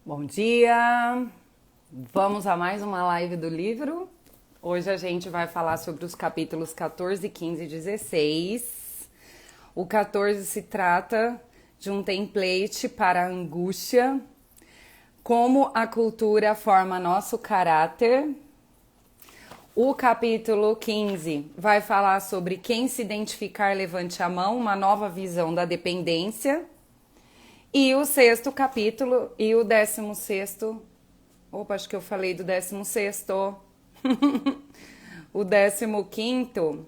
Bom dia! Vamos a mais uma live do livro. Hoje a gente vai falar sobre os capítulos 14, 15 e 16. O 14 se trata de um template para a angústia, como a cultura forma nosso caráter. O capítulo 15 vai falar sobre quem se identificar, levante a mão, uma nova visão da dependência. E o sexto capítulo e o 16º. Opa, acho que eu falei do 16º. O 15º.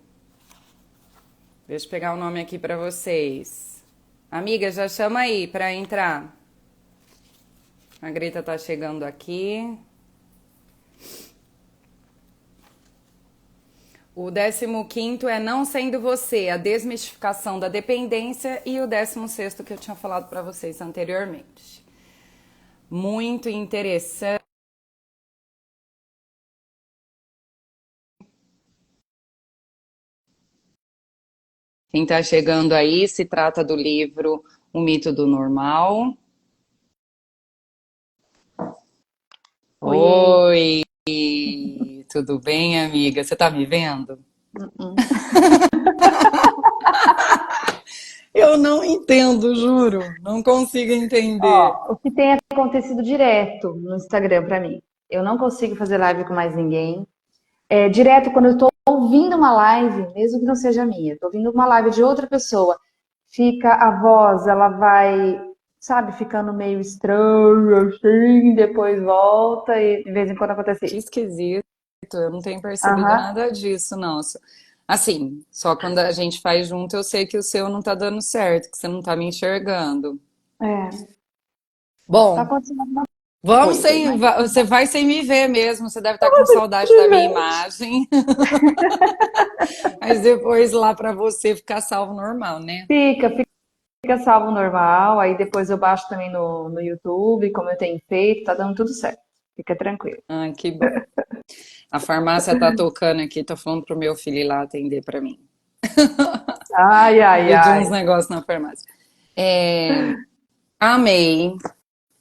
Deixa eu pegar o nome aqui para vocês. Amiga, já chama aí para entrar. A Greta tá chegando aqui. O 15º é Não Sendo Você, a desmistificação da dependência, e o 16º que eu tinha falado para vocês anteriormente. Muito interessante. Quem está chegando aí, se trata do livro O Mito do Normal. Oiê. Oi, tudo bem, amiga? Você tá me vendo? Uh-uh. Eu não entendo, juro. Não consigo entender. Ó, o que tem acontecido direto no Instagram pra mim? Eu não consigo fazer live com mais ninguém. Direto quando eu tô ouvindo uma live, mesmo que não seja minha, tô ouvindo uma live de outra pessoa, fica a voz, ela vai, sabe, ficando meio estranha, assim, depois volta e de vez em quando acontece Que isso. esquisito. Eu não tenho percebido Aham. nada disso, não. Assim, só quando a gente faz junto eu sei que o seu não tá dando certo, que você não tá me enxergando. É, tá Bom, acontecendo alguma vamos coisa, sem, mas você vai sem me ver mesmo. Você deve estar com saudade da minha imagem, mas depois lá pra você ficar salvo normal, né? fica salvo normal, aí depois eu baixo também no YouTube, como eu tenho feito, tá dando tudo certo. Fica tranquilo. Ai, que bom. A farmácia tá tocando aqui, tô falando pro meu filho ir lá atender pra mim. Ai, ai, Pedir uns ai. negócios na farmácia. É, amei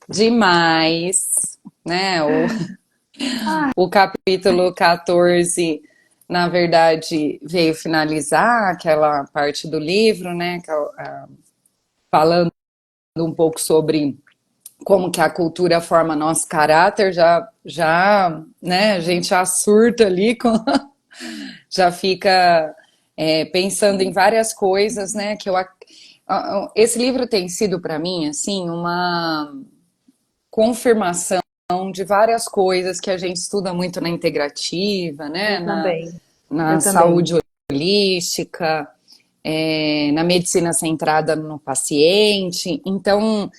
demais, né? O capítulo 14, na verdade, veio finalizar aquela parte do livro, né? Falando um pouco sobre como que a cultura forma nosso caráter, né? A gente já surta ali, já fica pensando em várias coisas, né? Esse livro tem sido para mim, assim, uma confirmação de várias coisas que a gente estuda muito na integrativa, né? Eu também, Na eu também. saúde holística, na medicina centrada no paciente. Então,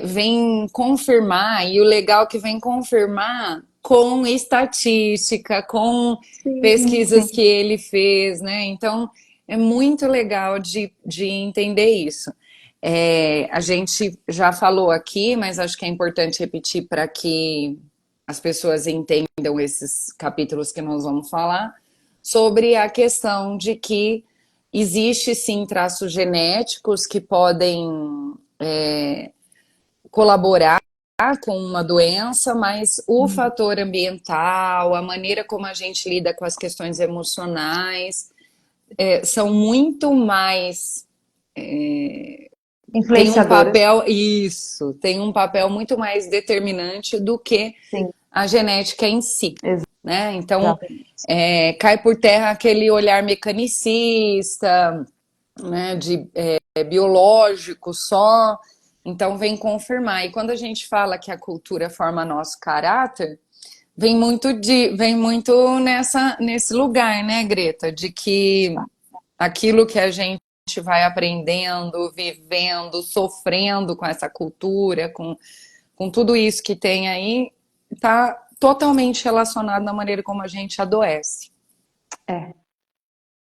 vem confirmar, e o legal é que vem confirmar com estatística, com Sim, pesquisas que sim. ele fez, né? Então, é muito legal de entender isso. A gente já falou aqui, mas acho que é importante repetir para que as pessoas entendam esses capítulos que nós vamos falar, sobre a questão de que existe sim traços genéticos que podem colaborar com uma doença, mas o fator ambiental, a maneira como a gente lida com as questões emocionais, são muito mais. Tem um Influenciadoras, papel, isso, tem um papel muito mais determinante do que sim, a genética em si, né? Então, exatamente. cai por terra aquele olhar mecanicista, né, biológico só. Então vem confirmar. E quando a gente fala que a cultura forma nosso caráter, vem muito nesse lugar, né, Greta, de que aquilo que a gente vai aprendendo, vivendo, sofrendo com essa cultura, com tudo isso que tem aí, está totalmente relacionado na maneira como a gente adoece. É.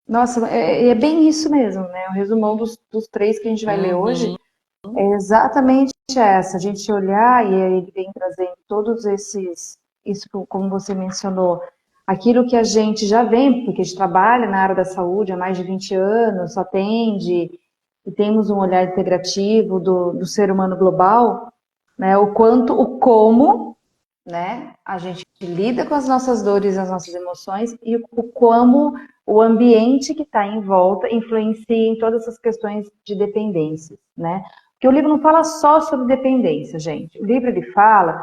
Nossa, é bem isso mesmo, né? O resumão dos três que a gente vai ler hoje Uhum. é exatamente essa. A gente olhar e aí ele vem trazendo todos isso como você mencionou, aquilo que a gente já vem, porque a gente trabalha na área da saúde há mais de 20 anos, atende e temos um olhar integrativo do ser humano global. né? O quanto, o como, né? A gente lida com as nossas dores, as nossas emoções e o como o ambiente que está em volta influencia em todas essas questões de dependência, né? Porque o livro não fala só sobre dependência, gente. O livro ele fala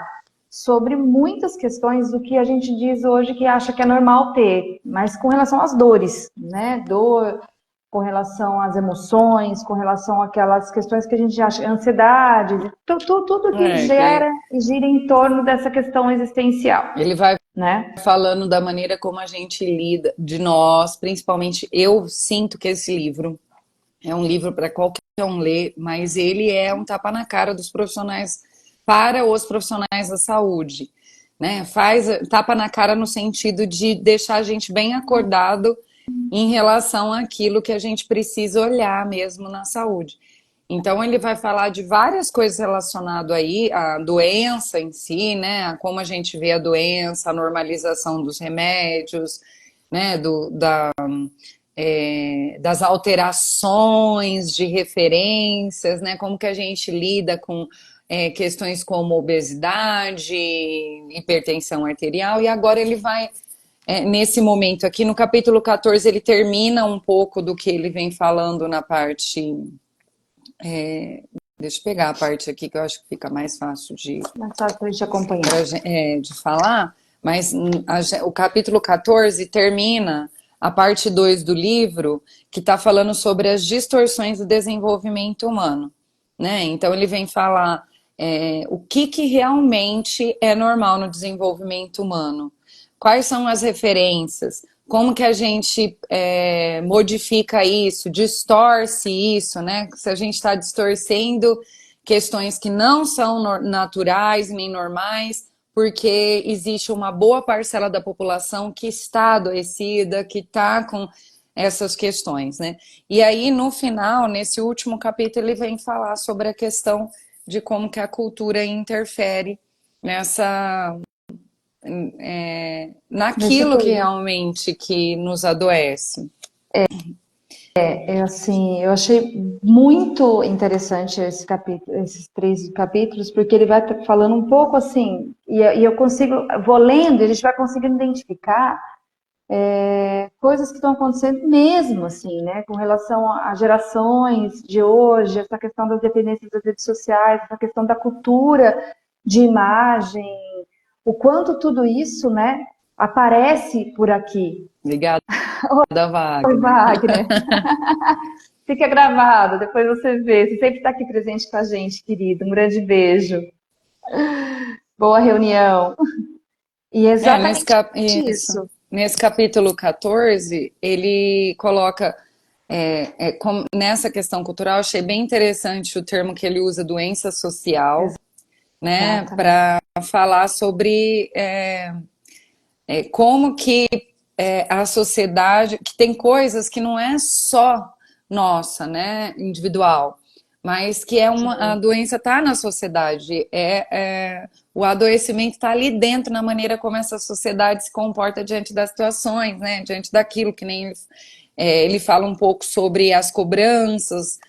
sobre muitas questões do que a gente diz hoje que acha que é normal ter, mas com relação às dores, né? Dor, com relação às emoções, com relação àquelas questões que a gente acha, ansiedade, tudo que Que gera e gira em torno dessa questão existencial, ele vai né? falando da maneira como a gente lida, de nós, principalmente eu sinto que esse livro é um livro para qualquer um ler, mas ele é um tapa na cara dos profissionais para os profissionais da saúde, né? Faz tapa na cara no sentido de deixar a gente bem acordado em relação àquilo que a gente precisa olhar mesmo na saúde. Então ele vai falar de várias coisas relacionadas aí à doença em si, né? A como a gente vê a doença, a normalização dos remédios, né? Das alterações de referências, né? Como que a gente lida com questões como obesidade, hipertensão arterial, e agora ele vai, nesse momento aqui, no capítulo 14, ele termina um pouco do que ele vem falando na parte. Deixa eu pegar a parte aqui que eu acho que fica mais fácil Mas só para a gente acompanhar. de falar, mas o capítulo 14 termina a parte 2 do livro, que está falando sobre as distorções do desenvolvimento humano, né? Então ele vem falar o que realmente é normal no desenvolvimento humano, quais são as referências, como que a gente modifica isso, distorce isso, né? Se a gente está distorcendo questões que não são naturais nem normais, porque existe uma boa parcela da população que está adoecida, que está com essas questões, né? E aí, no final, nesse último capítulo, ele vem falar sobre a questão de como que a cultura interfere nessa Nesse naquilo que período. realmente que nos adoece. Assim, eu achei muito interessante esse capítulo, esses 3 capítulos, porque ele vai falando um pouco assim, e eu consigo, vou lendo, e a gente vai conseguindo identificar coisas que estão acontecendo mesmo, assim, né, com relação às gerações de hoje, essa questão das dependências das redes sociais, essa questão da cultura de imagem, o quanto tudo isso, né, aparece por aqui. Obrigada, Oi, Wagner. Wagner. Fica gravado, depois você vê. Você sempre está aqui presente com a gente, querido. Um grande beijo. Boa reunião. E é exatamente Isso. isso. Nesse capítulo 14, ele coloca, nessa questão cultural, achei bem interessante o termo que ele usa, doença social, né, Exatamente. para falar sobre como que a sociedade, que tem coisas que não é só nossa, né, individual, mas que a Sim. doença está na sociedade, o adoecimento está ali dentro na maneira como essa sociedade se comporta diante das situações, né, diante daquilo que nem ele fala um pouco sobre as cobranças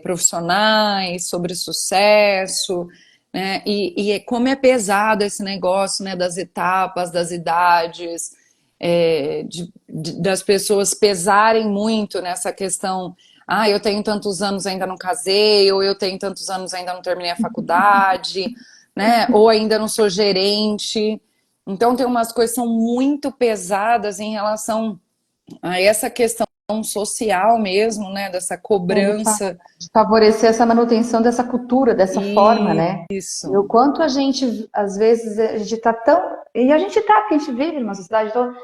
profissionais, sobre sucesso, né? E como é pesado esse negócio, né, das etapas, das idades, das pessoas pesarem muito nessa questão. Ah, eu tenho tantos anos ainda não casei, ou eu tenho tantos anos ainda não terminei a faculdade, né? Ou ainda não sou gerente. Então tem umas coisas que são muito pesadas em relação a essa questão social mesmo, né? Dessa Ele cobrança. fala de favorecer essa manutenção dessa cultura, dessa forma, né? E o Isso. quanto a gente, às vezes, a gente está tão. E a gente está, porque a gente vive numa sociedade, então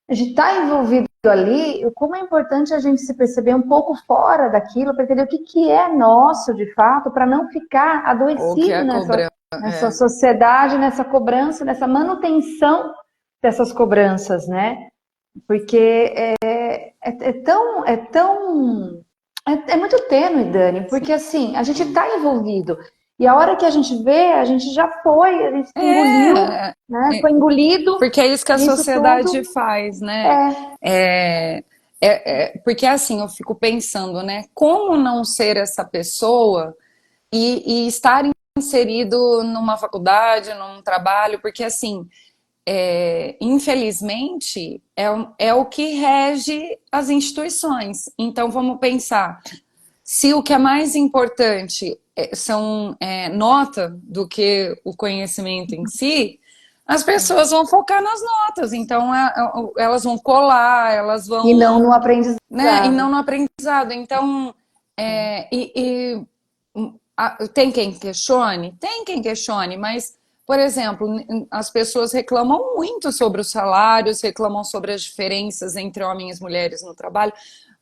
a gente está envolvido ali, o como é importante a gente se perceber um pouco fora daquilo, para entender o que, que é nosso de fato, para não ficar Ou que adoecido a cobrança. nessa sociedade, nessa cobrança, nessa manutenção dessas cobranças, né? Porque é muito tênue, Dani, porque assim, a gente está envolvido. E a hora que a gente vê, a gente já foi, a gente se engoliu, É, né? é, Foi engolido porque é isso que a nisso tudo. sociedade faz, né? É, Porque assim, eu fico pensando, né? Como não ser essa pessoa e estar inserido numa faculdade, num trabalho, porque assim, infelizmente, é o que rege as instituições. Então, vamos pensar, se o que é mais importante são nota do que o conhecimento em si, as pessoas vão focar nas notas. Então, elas vão colar, elas E não vão, no né? E aprendizado. não no aprendizado. Então, tem quem questione? Tem quem questione, mas, por exemplo, as pessoas reclamam muito sobre os salários, reclamam sobre as diferenças entre homens e mulheres no trabalho,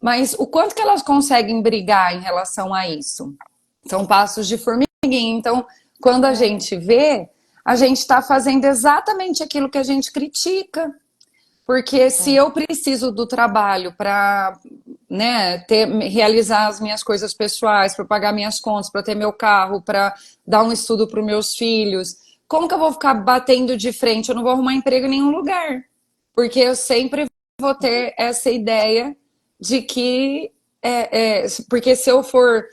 mas o quanto que elas conseguem brigar em relação a isso? São passos de formiguinha. Então, quando a gente vê, a gente está fazendo exatamente aquilo que a gente critica. Porque se eu preciso do trabalho para, né, realizar as minhas coisas pessoais, para pagar minhas contas, para ter meu carro, para dar um estudo para os meus filhos, como que eu vou ficar batendo de frente? Eu não vou arrumar emprego em nenhum lugar. Porque eu sempre vou ter essa ideia de que. Porque se eu for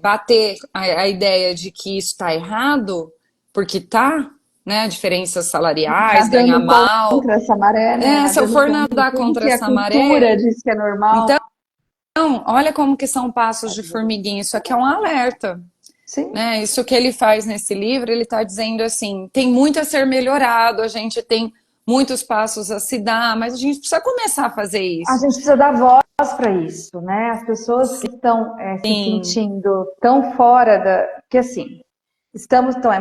bater a ideia de que isso está errado, porque tá, né? Diferenças salariais, ganhar Nadando mal. contra essa maré, né? Se eu Nadando for contra nadar tudo contra que a essa maré, cultura diz que é normal. então, olha como que são passos de formiguinha. Isso aqui é um alerta, Sim. né? Isso que ele faz nesse livro, ele está dizendo assim, tem muito a ser melhorado, a gente tem muitos passos a se dar, mas a gente precisa começar a fazer A isso. gente precisa dar voz para isso, né? As pessoas que estão se Sim, sentindo tão fora da. Que assim, estamos. Então, é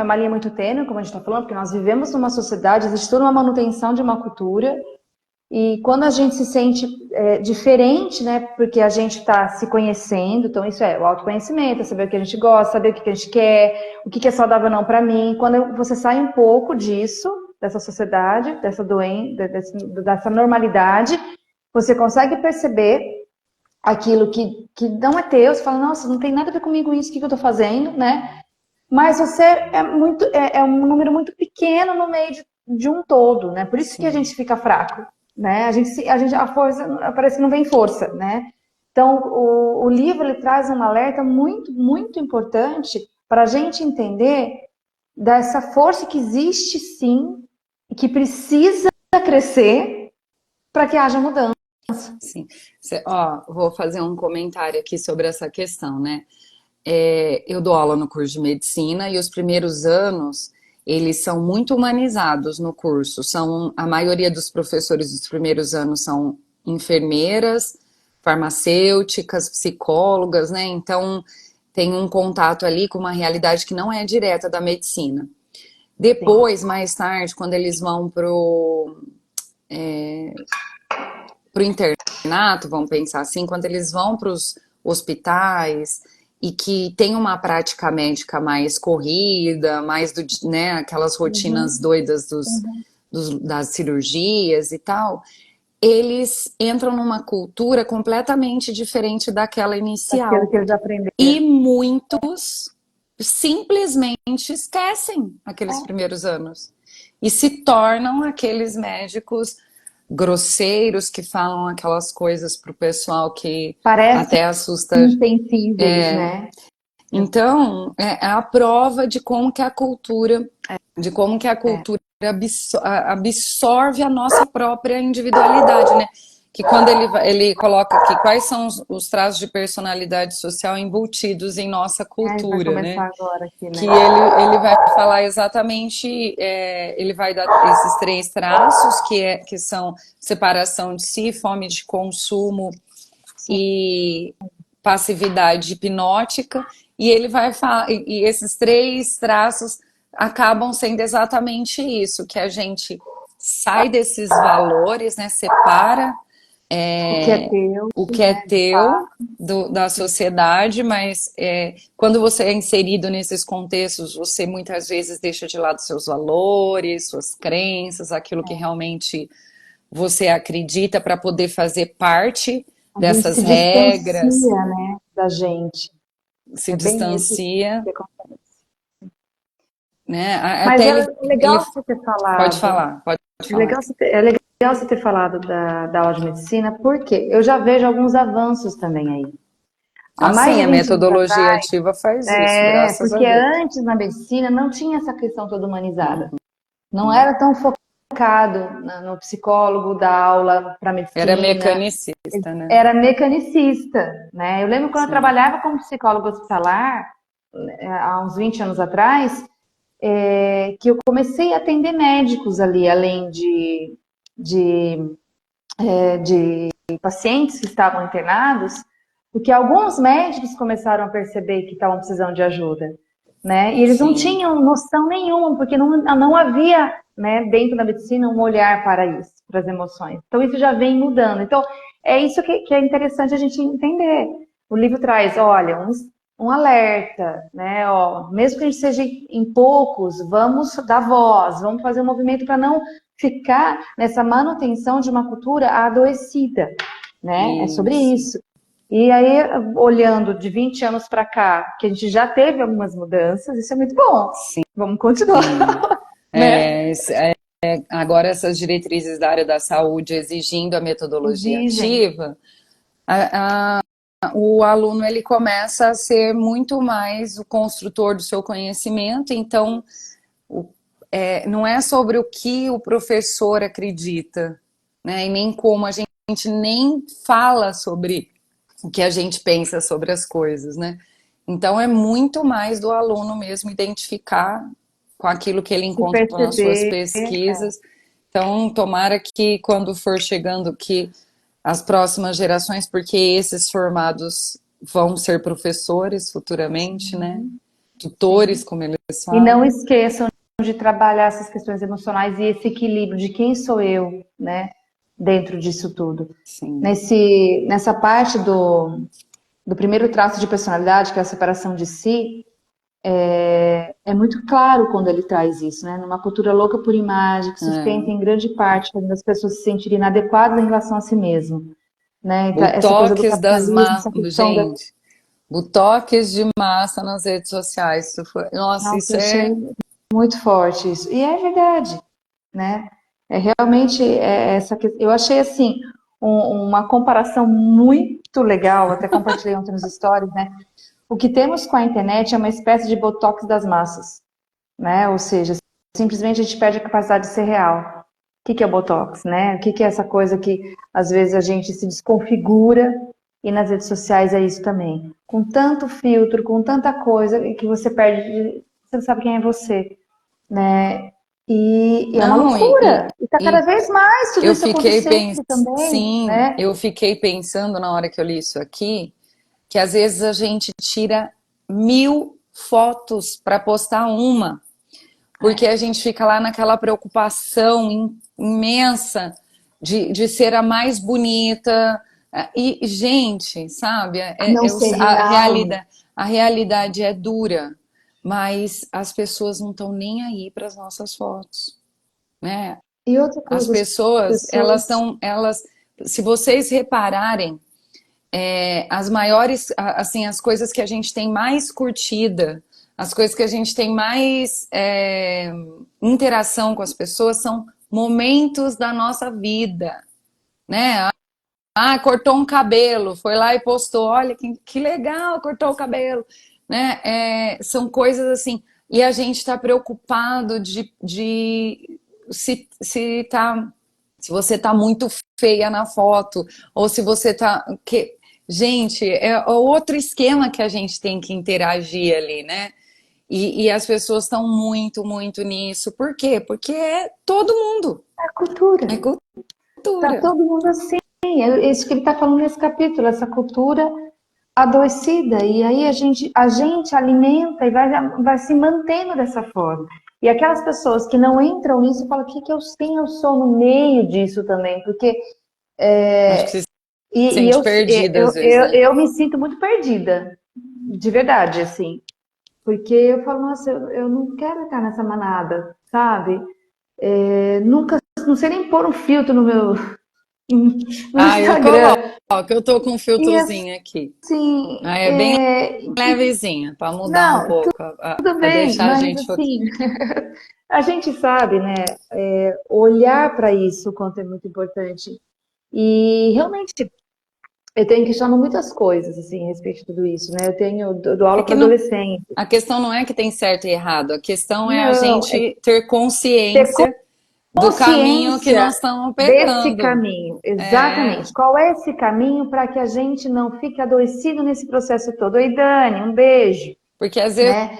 uma linha muito tênue, como a gente está falando, porque nós vivemos numa sociedade, existe toda uma manutenção de uma cultura, e quando a gente se sente diferente, né? Porque a gente está se conhecendo, então isso é o autoconhecimento, é saber o que a gente gosta, saber o que a gente quer, o que é saudável ou não para mim. Quando você sai um pouco disso, dessa sociedade, dessa doença, dessa normalidade, você consegue perceber aquilo que não é teu, você fala, nossa, não tem nada a ver comigo isso, o que eu estou fazendo, né? Mas você é um número muito pequeno no meio de um todo, né? Por isso que a sim. gente fica fraco, né? A força parece que não vem força, né? Então o livro ele traz um alerta muito muito importante para a gente entender dessa força que existe sim e que precisa crescer para que haja mudança. Sim. Vou fazer um comentário aqui sobre essa questão, né? Eu dou aula no curso de medicina e os primeiros anos eles são muito humanizados no curso. A maioria dos professores dos primeiros anos são enfermeiras, farmacêuticas, psicólogas, né? Então tem um contato ali com uma realidade que não é direta da medicina. Sim. Depois, mais tarde, quando eles vão pro internato, vamos pensar assim, quando eles vão para os hospitais e que tem uma prática médica mais corrida, mais né, aquelas rotinas Uhum. doidas das cirurgias e tal, eles entram numa cultura completamente diferente daquela Aquilo inicial. que eles aprenderam. E muitos simplesmente esquecem aqueles primeiros anos e se tornam aqueles médicos grosseiros que falam aquelas coisas pro pessoal que Parecem até assusta. insensíveis, né? Então, é a prova de como que a cultura, É. absorve a nossa própria individualidade, né? Que quando ele coloca aqui quais são os traços de personalidade social embutidos em nossa É, vai cultura, né? começar agora aqui, Que né? ele vai falar exatamente, ele vai dar esses três traços, que são separação de si, fome de consumo Sim. e passividade hipnótica, e ele vai falar, e esses três traços acabam sendo exatamente isso, que a gente sai desses valores, né, separa O que é teu, o que é né? De teu fato. da sociedade, mas quando você é inserido nesses contextos, você muitas vezes deixa de lado seus valores, suas crenças, aquilo que realmente você acredita para poder fazer parte A gente dessas se regras, distancia, né, da gente. se É bem isso distancia, que acontece. né? Mas Até é ele legal você ter pode falado. falar, pode É falar. legal é legal você ter falado da aula de medicina, porque eu já vejo alguns avanços também aí. Há mais Assim, de a 20 anos metodologia atrás, ativa faz isso, graças a porque Deus. antes na medicina não tinha essa questão toda humanizada. Uhum. Não era tão focado no psicólogo da aula para Era medicina, mecanicista, né? era mecanicista, né? Eu lembro quando eu Sim, trabalhava como psicóloga hospitalar, há uns 20 anos atrás, que eu comecei a atender médicos ali, além de, de pacientes que estavam internados, porque alguns médicos começaram a perceber que estavam precisando de ajuda, né? E eles não sim. tinham noção nenhuma, porque não havia, né, dentro da medicina um olhar para isso, para as emoções. Então isso já vem mudando. Então é isso que é interessante a gente entender. O livro traz, olha, um alerta, né? Ó, mesmo que a gente seja em poucos, vamos dar voz, vamos fazer um movimento para não ficar nessa manutenção de uma cultura adoecida, né? É sobre Isso. isso. E aí, olhando de 20 anos para cá, que a gente já teve algumas mudanças, isso é muito bom. Sim, Vamos continuar, sim. né? Agora essas diretrizes da área da saúde exigindo a metodologia Exigem. ativa, o aluno ele começa a ser muito mais o construtor do seu conhecimento, então não é sobre o que o professor acredita, né? E nem como a gente nem fala sobre o que a gente pensa sobre as coisas, né? Então é muito mais do aluno mesmo identificar com aquilo que ele E encontrou nas suas perceber. pesquisas. Então, tomara que quando for chegando que as próximas gerações, porque esses formados vão ser professores futuramente, né? Tutores, Sim. como eles E falam. não esqueçam de trabalhar essas questões emocionais e esse equilíbrio de quem sou eu, né? Dentro disso tudo. Sim, Nessa parte do primeiro traço de personalidade, que é a separação de si, é muito claro quando ele traz isso, né? Numa cultura louca por imagem, que sustenta é. em grande parte fazendo as pessoas se sentirem inadequadas em relação a si mesmo, né? Então, essa coisa do Botox das capitalismo, ma... essa questão da... Gente, botox de massa nas redes sociais. Nossa, Nossa, isso eu achei é. muito forte isso. E é verdade, né? É realmente essa que eu achei assim uma comparação muito legal, até compartilhei ontem nos stories, né? O que temos com a internet é uma espécie de botox das massas, né? Ou seja, simplesmente a gente perde a capacidade de ser real. O que é o botox, né? O que é essa coisa que às vezes a gente se desconfigura e nas redes sociais é isso também. Com tanto filtro, com tanta coisa que você perde, você não sabe quem é você, né? E é uma Não, loucura. E está cada e vez mais tudo eu isso fiquei acontecendo pensando, também, sim, né? eu fiquei pensando na hora que eu li isso aqui, que às vezes a gente tira 1000 fotos para postar uma, porque a gente fica lá naquela preocupação imensa de ser a mais bonita. E, gente, sabe, Não ser real. a realidade é dura, mas as pessoas não estão nem aí para as nossas fotos, né? E outra As coisa, as pessoas, elas pessoas estão, se vocês repararem, as maiores, assim, as coisas que a gente tem mais curtida, as coisas que a gente tem mais interação com as pessoas são momentos da nossa vida, né? Ah, cortou um cabelo, foi lá e postou, olha que legal, cortou o cabelo, né? São coisas assim, e a gente está preocupado de se você tá muito feia na foto, ou se você tá. Gente, é outro esquema que a gente tem que interagir ali, né? E as pessoas estão muito, muito nisso. Por quê? Porque é todo mundo. é cultura. É Tá cultura. todo mundo assim. É isso que ele está falando nesse capítulo, essa cultura adoecida. E aí a gente alimenta e vai se mantendo dessa forma. E aquelas pessoas que não entram nisso falam, quem eu sou no meio disso também? Porque Acho que você se e sente perdida às vezes, né? eu me sinto muito perdida, de verdade, assim. Porque eu falo, nossa, eu não quero estar nessa manada, sabe? Nunca, não sei nem pôr um filtro no Ah, eu Instagram. coloco, eu tô com um E filtrozinho aqui. assim, Ah, é bem levezinha, para mudar um não, pouco, tudo para bem, deixar a mas gente. assim, a gente sabe, né? Olhar para isso, o quanto é muito importante. E realmente Eu tenho questionado muitas coisas, assim, a respeito de tudo isso, né? Eu dou É aula que para não, adolescente. a questão não é que tem certo e errado, a questão é a Não, é gente ter ter consciência do caminho que consciência nós estamos desse pegando. caminho, É, exatamente. Qual é esse caminho para que a gente não fique adoecido nesse processo todo? Oi, Dani, um beijo, porque às vezes né?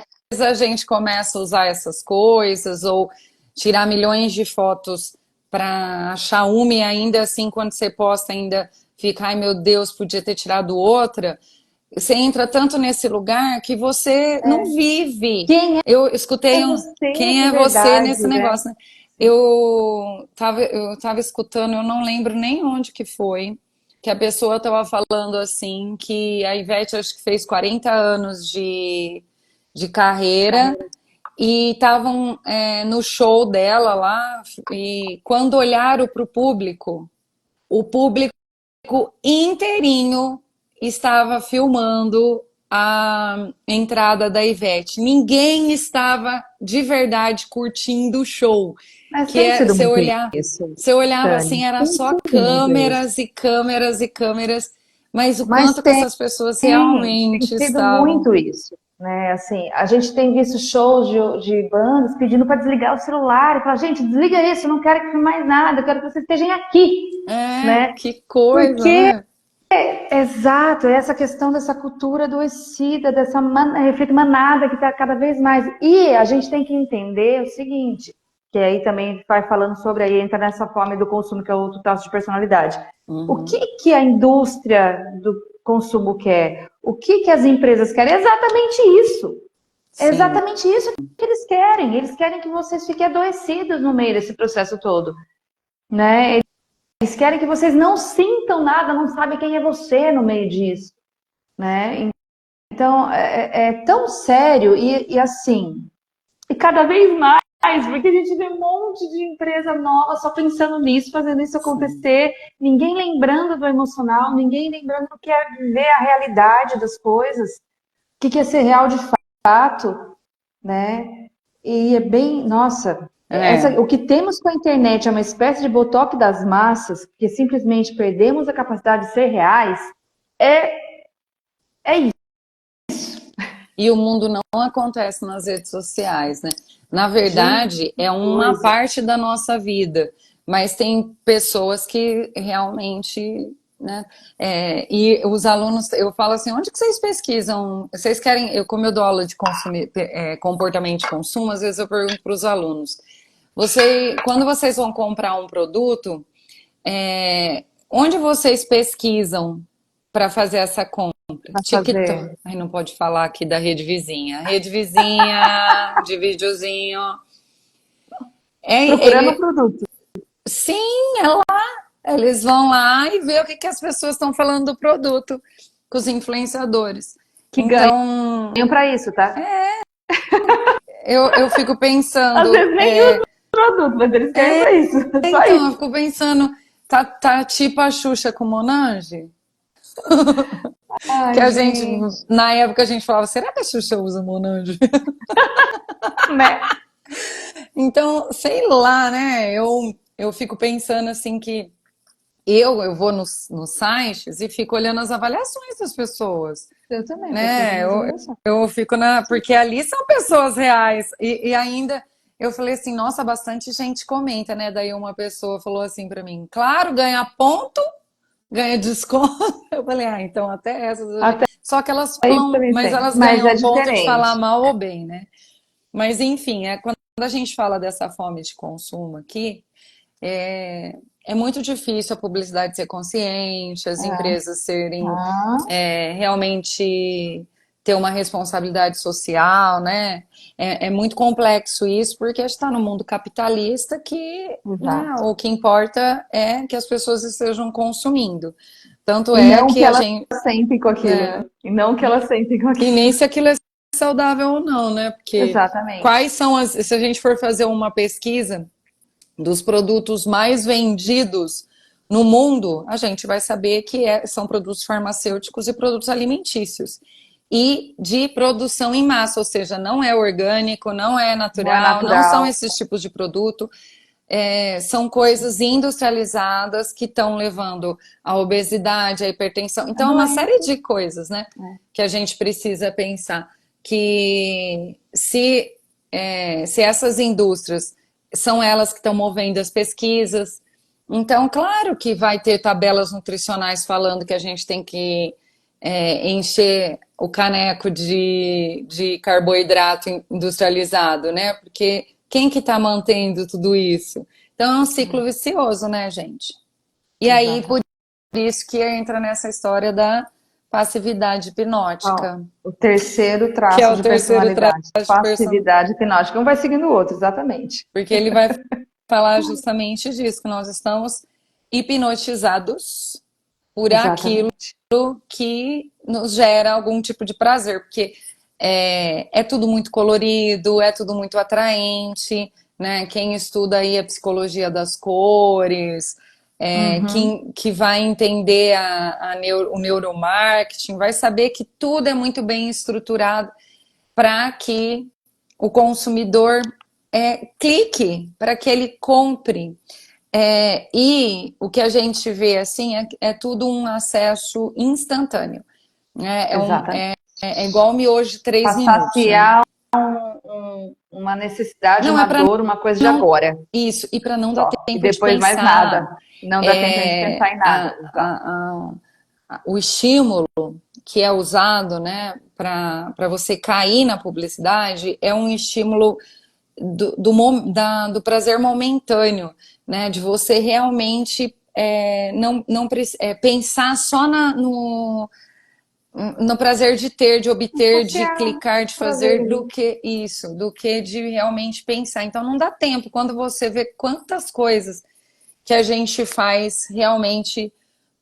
a gente começa a usar essas coisas ou tirar milhões de fotos para achar uma e ainda assim, quando você posta, ainda fica, ai meu Deus, podia ter tirado outra. Você entra tanto nesse lugar que você não vive. Quem Eu escutei é você quem de é você nesse verdade, né? negócio, né? Eu tava escutando, eu não lembro nem onde que foi, que a pessoa estava falando assim, que a Ivete acho que fez 40 anos de carreira Carreira. e estavam no show dela lá, e quando olharam para o público inteirinho estava filmando a entrada da Ivete. Ninguém estava de verdade curtindo o show. Mas Que tem é, sido você muito olhar, isso, você olhava Dani. assim, era Tem só sido muito isso. câmeras e câmeras e câmeras, mas o Mas quanto que essas pessoas tem realmente sido estavam. muito isso, né? Assim, a gente tem visto shows de bandas pedindo para desligar o celular, e falar, gente, desliga isso, eu não quero que filme mais nada, eu quero que vocês estejam aqui, É, né? que coisa, Porque, né? exato, é essa questão dessa cultura adoecida, dessa efeito manada que está cada vez mais. E a gente tem que entender o seguinte, que aí também vai falando sobre, aí entra nessa fome do consumo, que é outro traço de personalidade. O que Uhum, que a indústria do consumo quer? O que que as empresas querem? É exatamente isso. É sim. exatamente isso que eles querem. Eles querem que vocês fiquem adoecidos no meio desse processo todo, né? Eles querem que vocês não sintam nada, não sabem quem é você no meio disso, né? Então, é tão sério e assim, e cada vez mais, porque a gente vê um monte de empresa nova só pensando nisso, fazendo isso Sim. acontecer, ninguém lembrando do emocional, ninguém lembrando o que é viver a realidade das coisas, o que é ser real de fato, né? E é bem, nossa, É. o que temos com a internet é uma espécie de botox das massas, que simplesmente perdemos a capacidade de ser reais, é, é isso. E o mundo não acontece nas redes sociais, né? Na Gente, verdade, que é uma coisa. parte da nossa vida, mas tem pessoas que realmente, né? E os alunos, eu falo assim, onde que vocês pesquisam? Vocês querem, como eu dou aula de comportamento de consumo, às vezes eu pergunto para os alunos, quando vocês vão comprar um produto, onde vocês pesquisam para fazer essa compra? Pra TikTok. fazer. Ai, não pode falar aqui da rede vizinha. Rede vizinha, de videozinho. Procurando o Ele, produto. sim, é lá. Eles vão lá e vê o que as pessoas estão falando do produto com os influenciadores. Que Então, ganham para isso, tá? eu fico Às pensando. vezes nem usa o produto, mas eles ganham para isso. Só Então, eu isso. fico pensando, tá tipo a Xuxa com o Monange? Que Ai, a gente, gente. na época, a gente falava, será que a Xuxa usa Monange? Né? Então, sei lá, né? Eu fico pensando assim que eu vou nos sites e fico olhando as avaliações das pessoas, Eu também, faço as né? minhas Eu, avaliações. eu fico porque ali são pessoas reais. E ainda eu falei assim, nossa, bastante gente comenta, né? Daí uma pessoa falou assim pra mim, claro, ganha ponto, ganha desconto. Eu falei, então até essas. Até Só que elas aí falam, também mas tem. elas Mas é ganham ponto de falar diferente. mal ou bem, né? Mas enfim, quando a gente fala dessa fome de consumo aqui, é muito difícil a publicidade ser consciente, as É. empresas serem Ah, realmente ter uma responsabilidade social, né? É muito complexo isso, porque a gente está no mundo capitalista que, né, exato. o que importa é que as pessoas estejam consumindo. Tanto E é não que que a elas gente. sentem com aquilo, É, né? E não que elas sentem com e aquilo. nem se aquilo é saudável ou não, né? Porque Exatamente. quais são se a gente for fazer uma pesquisa dos produtos mais vendidos no mundo, a gente vai saber que são produtos farmacêuticos e produtos alimentícios. E de produção em massa, ou seja, não é orgânico, não é Não é natural, não são natural. esses tipos de produto. são coisas industrializadas que estão levando à obesidade, à hipertensão. Então, é uma série de coisas, né, que a gente precisa pensar. Que se essas indústrias são elas que estão movendo as pesquisas, então, claro que vai ter tabelas nutricionais falando que a gente tem que encher o caneco de carboidrato industrializado, né? Porque quem que está mantendo tudo isso? Então é um ciclo vicioso, né, gente? E aí, por isso que entra nessa história da passividade hipnótica. O terceiro Que é traço o de terceiro personalidade. traço de personalidade. Passividade hipnótica. Um vai seguindo o outro, exatamente. Porque ele vai falar justamente disso, que nós estamos hipnotizados por aquilo Exatamente. que nos gera algum tipo de prazer, porque é tudo muito colorido, é tudo muito atraente, né? Quem estuda aí a psicologia das cores, que vai entender o neuromarketing, vai saber que tudo é muito bem estruturado para que o consumidor clique, para que ele compre. E o que a gente vê assim é tudo um acesso instantâneo. Exatamente. É igual o miojo de 3 Para minutos, né? saciar uma necessidade, Não uma é para dor, uma coisa de não. agora. Isso, e para não dar Só. E tempo de depois mais pensar. nada. Não dá tempo de pensar em nada. Exato. O estímulo que é usado, né, para você cair na publicidade é um estímulo do prazer momentâneo, né, de você realmente não pensar só no prazer de ter, de obter, de Saciar clicar, de prazer fazer, ali. do que de realmente pensar. Então não dá tempo. Quando você vê quantas coisas que a gente faz realmente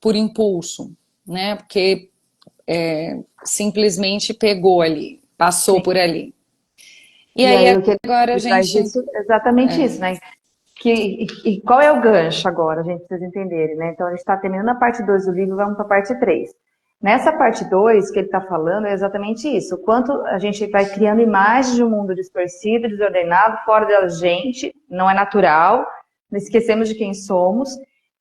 por impulso, né? Porque simplesmente pegou ali, passou Sim. por ali. E E aí aí o que agora a ele traz gente. isso, exatamente isso, né? E qual é o gancho agora, gente, pra vocês entenderem, né? Então a gente está terminando a parte 2 do livro, vamos para a parte 3. Nessa parte 2 que ele está falando é exatamente isso. O quanto a gente vai criando imagens de um mundo distorcido, desordenado, fora da gente, não é natural, esquecemos de quem somos.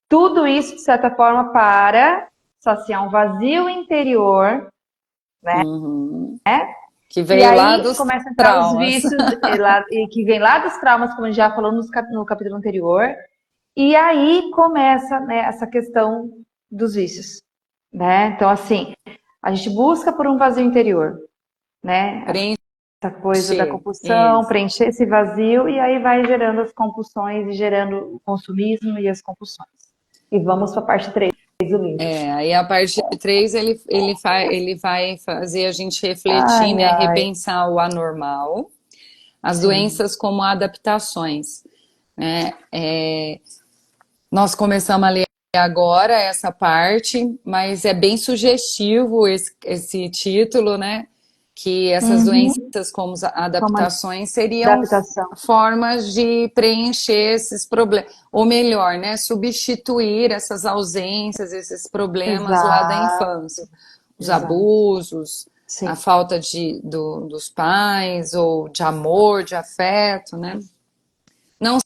Tudo isso, de certa forma, para saciar um vazio interior, né? Uhum. É? Que E veio lá aí dos começam a entrar os traumas. vícios, e que vem lá dos traumas, como a gente já falou no capítulo anterior. E aí começa, né, essa questão dos vícios, né? Então, assim, a gente busca por um vazio interior, né? Essa coisa da Preencher. compulsão, Isso. preencher esse vazio, e aí vai gerando as compulsões e gerando o consumismo e as compulsões. E vamos para a parte 3 do livro. Aí a parte 3 ele vai fazer a gente refletir, Ai, né? ai, Repensar o anormal, as sim. doenças como adaptações, né? Nós começamos a ler agora essa parte, mas é bem sugestivo esse título, né? Que essas Uhum. doenças como Como adaptações seriam adaptação. formas de preencher esses problemas, ou melhor, né? Substituir essas ausências, esses problemas lá da Exato, infância. Os exato. abusos, a Sim. falta dos pais, ou de amor, de afeto, né? Não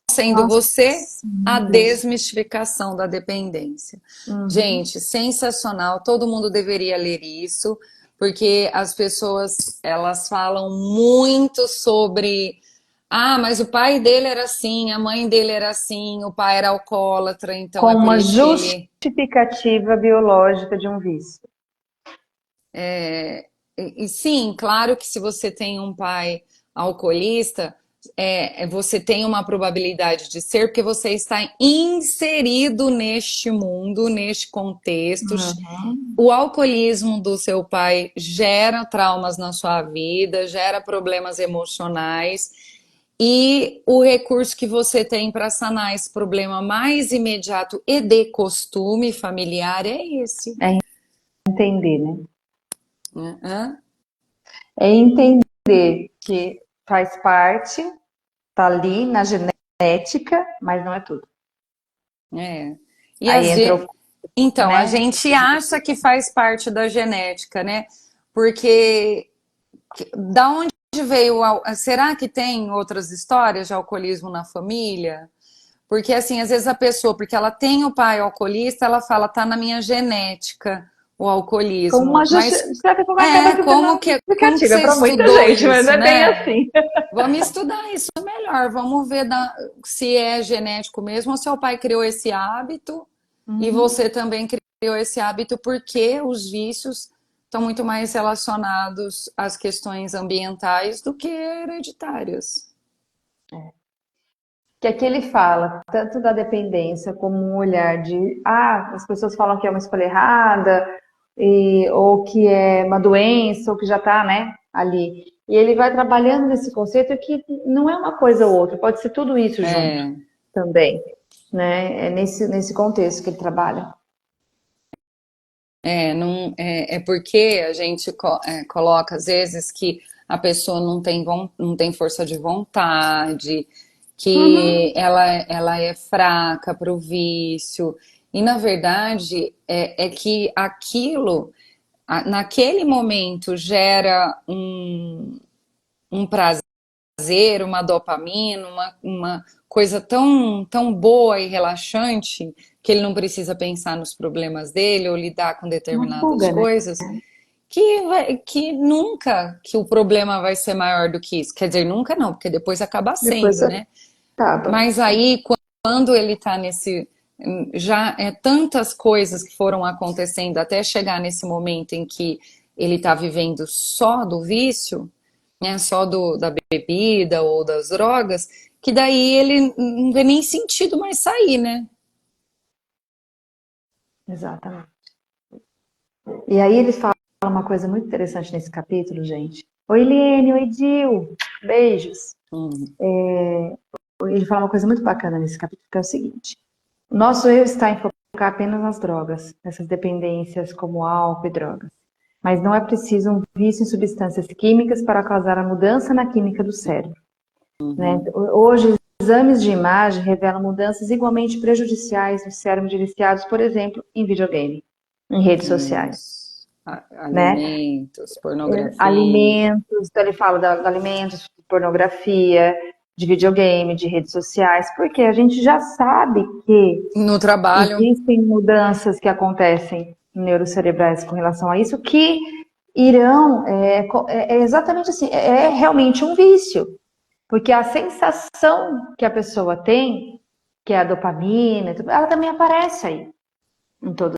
sendo Nossa, você a meu Deus. desmistificação da dependência. Uhum. Gente, sensacional, todo mundo deveria ler isso, porque as pessoas, elas falam muito sobre mas o pai dele era assim, a mãe dele era assim, o pai era alcoólatra, então Com é por uma isso que ele justificativa biológica de um vício. e sim, claro que se você tem um pai alcoolista, você tem uma probabilidade de ser, porque você está inserido neste mundo, neste contexto. Uhum. O alcoolismo do seu pai gera traumas na sua vida, gera problemas emocionais. E o recurso que você tem para sanar esse problema mais imediato e de costume familiar é esse. É entender, né? Né? É entender que faz parte, tá ali na genética, mas não é tudo. É. E Aí às entra vezes, o, então, a né? gente acha que faz parte da genética, né? Porque da onde veio será que tem outras histórias de alcoolismo na família? Porque, assim, às vezes a pessoa, porque ela tem o pai alcoolista, ela fala, tá na minha genética o Como alcoolismo. uma Mas, de certa forma, acaba que não é como que justificativa você para muita estudou gente, mas não isso, é bem né? assim. Vamos estudar isso melhor, vamos ver se é genético mesmo ou seu pai criou esse hábito e Uhum. você também criou esse hábito porque os vícios estão muito mais relacionados às questões ambientais do que hereditárias. Que aqui ele fala tanto da dependência como um olhar de, as pessoas falam que é uma escolha errada, ou que é uma doença, ou que já está, né, ali. E ele vai trabalhando nesse conceito que não é uma coisa ou outra, pode ser tudo isso junto É, também, né? É nesse contexto que ele trabalha. não, é porque a gente coloca às vezes que a pessoa não tem força de vontade, Uhum. que ela é fraca para o vício. E na verdade é que aquilo, naquele momento, gera um prazer, uma dopamina, uma coisa tão boa e relaxante que ele não precisa pensar nos problemas dele ou lidar com Uma determinadas fuga, né? coisas, que nunca que o problema vai ser maior do que isso. Quer dizer, nunca não, porque depois acaba Depois sendo, né? acaba. Mas aí, quando ele está já é tantas coisas que foram acontecendo até chegar nesse momento em que ele está vivendo só do vício, né, só da bebida ou das drogas, que daí ele não vê nem sentido mais sair, né? Exatamente. E aí ele fala uma coisa muito interessante nesse capítulo, gente. Oi, Lene, oi, Dil. Beijos. Hum, Ele fala uma coisa muito bacana nesse capítulo, que é o seguinte: o nosso erro está em focar apenas nas drogas, nessas dependências como álcool e drogas. Mas não é preciso um vício em substâncias químicas para causar a mudança na química do cérebro, né? uhum. Hoje, exames de imagem revelam mudanças igualmente prejudiciais no cérebro de viciados, por exemplo, em videogame, em redes sociais, Isso. né? Alimentos, pornografia. Alimentos, então ele fala de alimentos, de pornografia, de videogame, de redes sociais, porque a gente já sabe que No trabalho, existem mudanças que acontecem neurocerebrais com relação a isso, que irão, é exatamente assim, é realmente um vício, porque a sensação que a pessoa tem, que é a dopamina, ela também aparece aí, em todas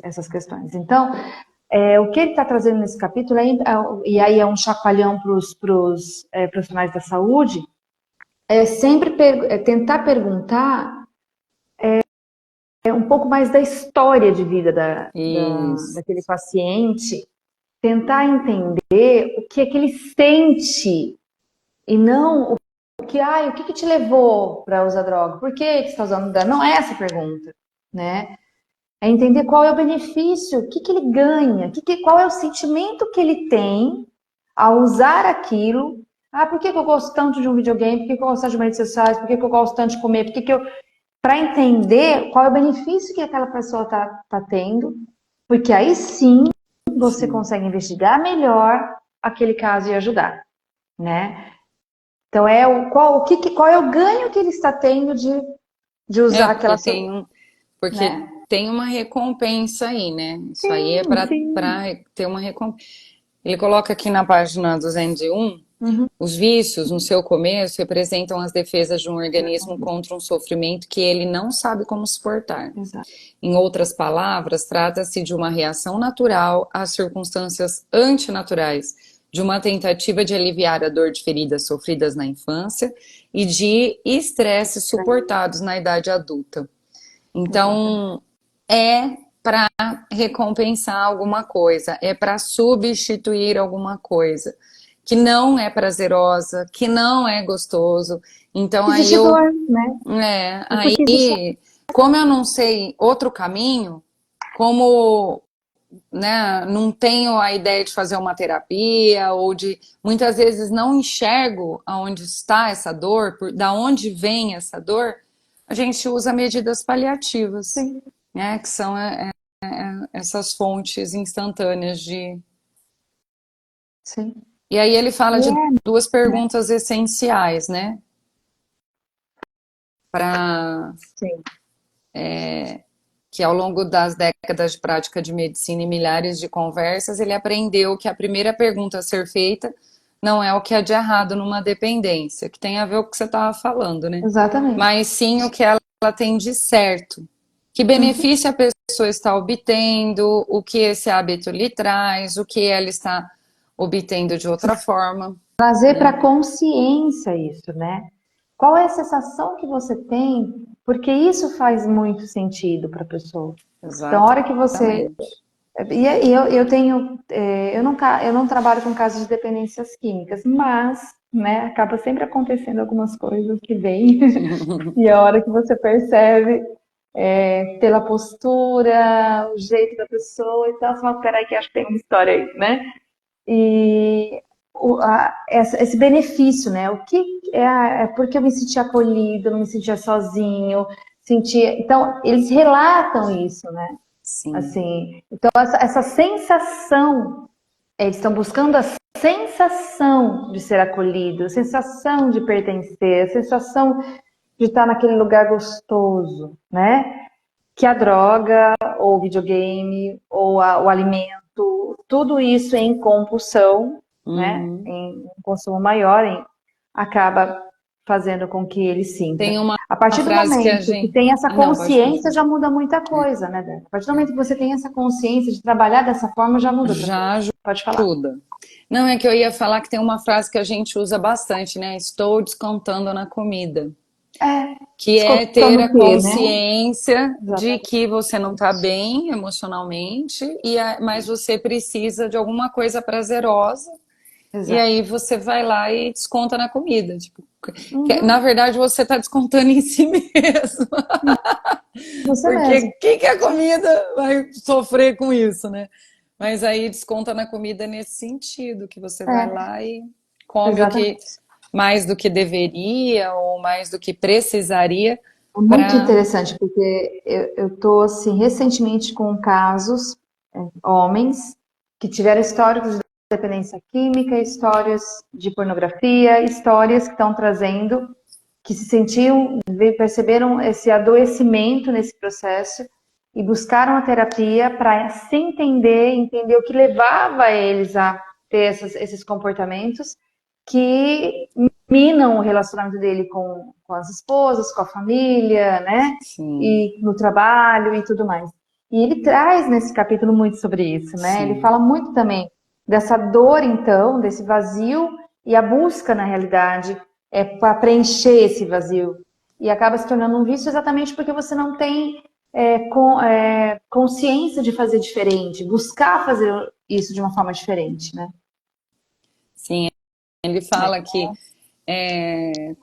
essas questões. Então, o que ele está trazendo nesse capítulo, e aí é um chacoalhão para os profissionais da saúde, é sempre tentar perguntar um pouco mais da história de vida isso. daquele paciente, tentar entender o que é que ele sente e não o que te levou para usar droga, por que você está usando droga? Não é essa a pergunta, né? É entender qual é o benefício, o que que ele ganha, qual é o sentimento que ele tem ao usar aquilo. Por que que eu gosto tanto de um videogame? Por que que eu gosto de redes sociais? Por que que eu gosto tanto de comer? Por que que eu... Para entender qual é o benefício que aquela pessoa está tendo, porque aí sim você Sim. consegue investigar melhor aquele caso e ajudar, né? Então qual é o ganho que ele está tendo de usar Porque aquela, porque né? tem uma recompensa aí, né? Isso aí é Sim, para sim. ter uma recompensa. Ele coloca aqui na página 201, Uhum. os vícios, no seu começo, representam as defesas de um organismo contra um sofrimento que ele não sabe como suportar. Exato. Em outras palavras, trata-se de uma reação natural às circunstâncias antinaturais, de uma tentativa de aliviar a dor de feridas sofridas na infância e de estresses suportados na idade adulta. Exatamente. Então, é para recompensar alguma coisa, é para substituir alguma coisa que não é prazerosa, que não é gostoso. Então aí Existe dor, né? É porque existe. aí, como eu não sei outro caminho, como, né, não tenho a ideia de fazer uma terapia ou de muitas vezes não enxergo aonde está essa dor, da onde vem essa dor, a gente usa medidas paliativas, Sim, né, que são essas fontes instantâneas de. sim. E aí ele fala E de é, duas né? perguntas essenciais, né? para Sim. que ao longo das décadas de prática de medicina e milhares de conversas, ele aprendeu que a primeira pergunta a ser feita não é o que há de errado numa dependência, que tem a ver com o que você estava falando, né? Exatamente. Mas sim o que ela tem de certo. Que Uhum. benefício a pessoa está obtendo, o que esse hábito lhe traz, o que ela está obtendo de outra forma, Trazer para né? a consciência isso, né? Qual é a sensação que você tem? Porque isso faz muito sentido para a pessoa. Então, a hora que você. Exatamente. Eu tenho. Eu não trabalho com casos de dependências químicas, mas, né, acaba sempre acontecendo algumas coisas que vêm. E a hora que você percebe, pela postura, o jeito da pessoa e tal, você fala, peraí, que acho que tem uma história aí, né? E esse benefício, né? O que é porque eu me senti acolhido, não me sentia sozinho, sentia. Então, eles relatam isso, né? Sim, Assim, então essa sensação, eles estão buscando a sensação de ser acolhido, a sensação de pertencer, a sensação de estar naquele lugar gostoso, né? Que a droga, ou o videogame, ou o alimento, tudo isso em compulsão, né? uhum. Em um consumo maior, acaba fazendo com que ele sinta. Tem uma A partir do frase que a momento que gente. tem essa Não, pode consciência, continuar. já muda muita coisa, né, Débora? A partir do momento que você tem essa consciência de trabalhar dessa forma, já muda outra coisa. Já Pode falar. ajuda. Não, é que eu ia falar que tem uma frase que a gente usa bastante, né? Estou descontando na comida. É, Que é ter descontando a o quê, né? consciência de Exatamente. que você não está bem emocionalmente, mas você precisa de alguma coisa prazerosa, e Exato. aí você vai lá e desconta na comida. Tipo, na Uhum, verdade, você está descontando em si mesmo. você Porque mesmo. quem que a comida vai sofrer com isso, né? Mas aí desconta na comida nesse sentido, que você vai É, lá e come o que exatamente. mais do que deveria ou mais do que precisaria É muito para. interessante, porque eu tô, assim, recentemente com casos, homens, que tiveram históricos de dependência química, histórias de pornografia, histórias que estão trazendo, que se sentiam, perceberam esse adoecimento nesse processo e buscaram a terapia para se entender, entender o que levava eles a ter esses comportamentos que minam o relacionamento dele com as esposas, com a família, né? Sim, E no trabalho e tudo mais. E ele traz nesse capítulo muito sobre isso, né? Ele sim, fala muito também dessa dor, então, desse vazio e a busca, na realidade, para preencher esse vazio. E acaba se tornando um vício exatamente porque você não tem consciência de fazer diferente, buscar fazer isso de uma forma diferente, né? sim. Ele fala que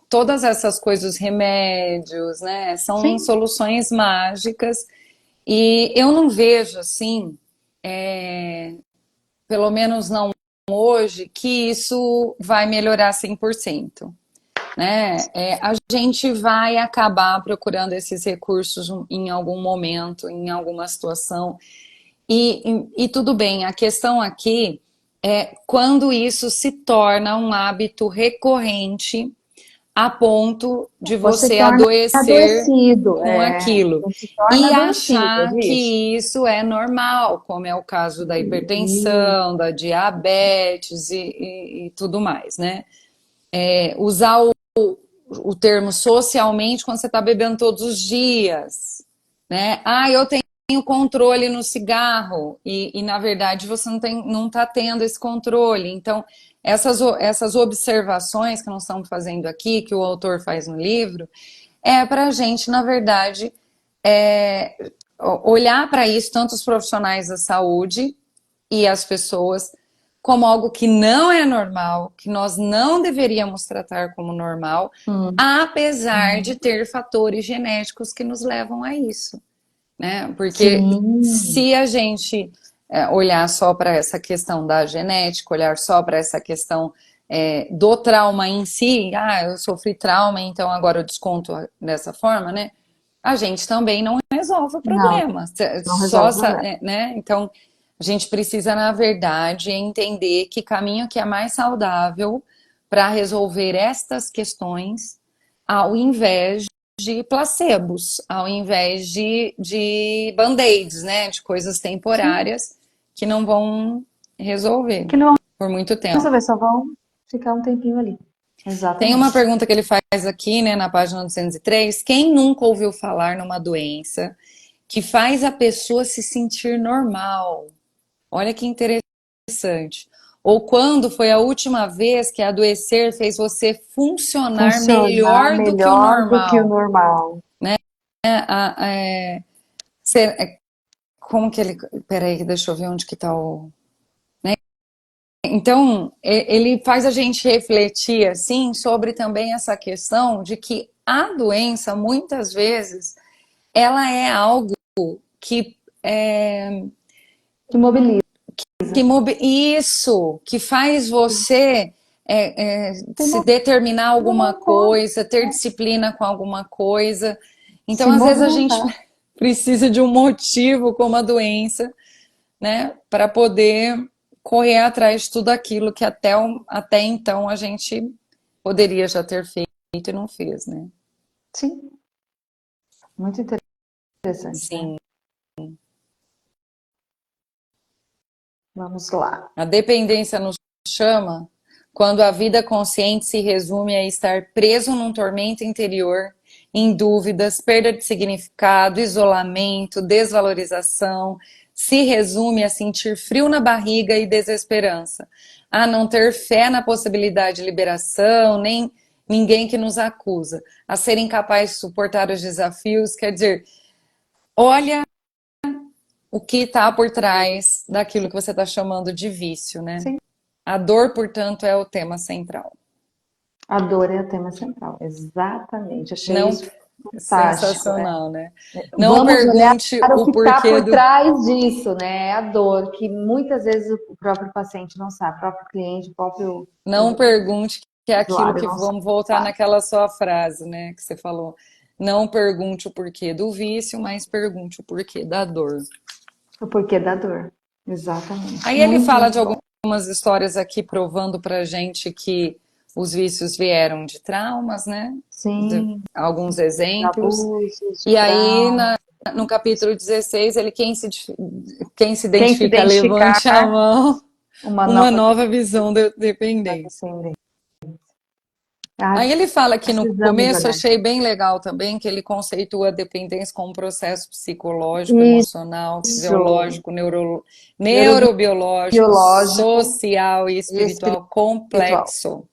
todas essas coisas, remédios, né, são Sim, soluções mágicas e eu não vejo assim, é, pelo menos não hoje, que isso vai melhorar 100%. Né? A gente vai acabar procurando esses recursos em algum momento, em alguma situação, e tudo bem, a questão aqui é quando isso se torna um hábito recorrente a ponto de você se você torna adoecer adoecido, com aquilo você se torna e adoecido, achar é isso. que isso é normal, como é o caso da Isso. hipertensão, da diabetes e tudo mais, né? Usar o termo socialmente quando você está bebendo todos os dias, né? Ah, eu tenho controle no cigarro e na verdade você não está tendo esse controle. Então essas observações que nós estamos fazendo aqui, que o autor faz no livro, é para a gente, na verdade, olhar para isso, tanto os profissionais da saúde e as pessoas, como algo que não é normal, que nós não deveríamos tratar como normal, Hum, apesar de ter fatores genéticos que nos levam a isso, né? Porque sim, se a gente olhar só para essa questão da genética, olhar só para essa questão do trauma em si, eu sofri trauma, então agora eu desconto dessa forma, né? A gente também não resolve o não, problema. não resolve o problema. Né? Então, a gente precisa, na verdade, entender que caminho que é mais saudável para resolver estas questões, ao invés de placebos, ao invés de band-aids, né? De coisas Sim, temporárias que não vão resolver que não vão por muito tempo. resolver, só vão ficar um tempinho ali. Tem uma Exatamente. pergunta que ele faz aqui, né, na página 203. Quem nunca ouviu falar numa doença que faz a pessoa se sentir normal? Olha que interessante. Ou quando foi a última vez que adoecer fez você funcionar Funcionar melhor do que o melhor do que o normal? normal. Ser- é, como que ele. Peraí, deixa eu ver onde que tá o. Então, ele faz a gente refletir, assim, sobre também essa questão de que a doença, muitas vezes, ela é algo que Que mobiliza. Isso, que faz você Se se determinar alguma movimentar, coisa, ter disciplina com alguma coisa. Então, se às vezes, a gente movimentar. precisa de um motivo, como a doença, né, para poder correr atrás de tudo aquilo que até então a gente poderia já ter feito e não fez, né? Sim, muito interessante, né? Sim. Vamos lá. A dependência nos chama quando a vida consciente se resume a estar preso num tormento interior, em dúvidas, perda de significado, isolamento, desvalorização, se resume a sentir frio na barriga e desesperança, a não ter fé na possibilidade de liberação, nem ninguém que nos acusa, a ser incapaz de suportar os desafios, quer dizer, olha o que está por trás daquilo que você está chamando de vício, né? Sim, A dor, portanto, é o tema central. a dor é o tema central. Exatamente. Achei Não isso fantástico, né? sensacional, né? Não Vamos olhar pergunte para o o que está porquê por do. trás disso, né? A dor, que muitas vezes o próprio paciente não sabe, o próprio cliente, o próprio Não pergunte que é aquilo usuário que não vamos voltar sabe. naquela sua frase, né? Que você falou. Não pergunte o porquê do vício, mas pergunte o porquê da dor. O porquê da dor. Exatamente. Aí ele Muito, fala de muito bom. algumas histórias aqui provando pra gente que os vícios vieram de traumas, né? Sim, Alguns de exemplos. abusos, de E aí, trauma. no capítulo 16, ele quem se Quem se identifica, identificar, levante a mão, uma uma nova nova visão da dependência. dependência. Ah, Aí ele fala que no precisamos começo, olhar. achei bem legal também, que ele conceitua a dependência como um processo psicológico, emocional, Isso, fisiológico, neurobiológico, neurobiológico social e e espiritual espiritual. complexo.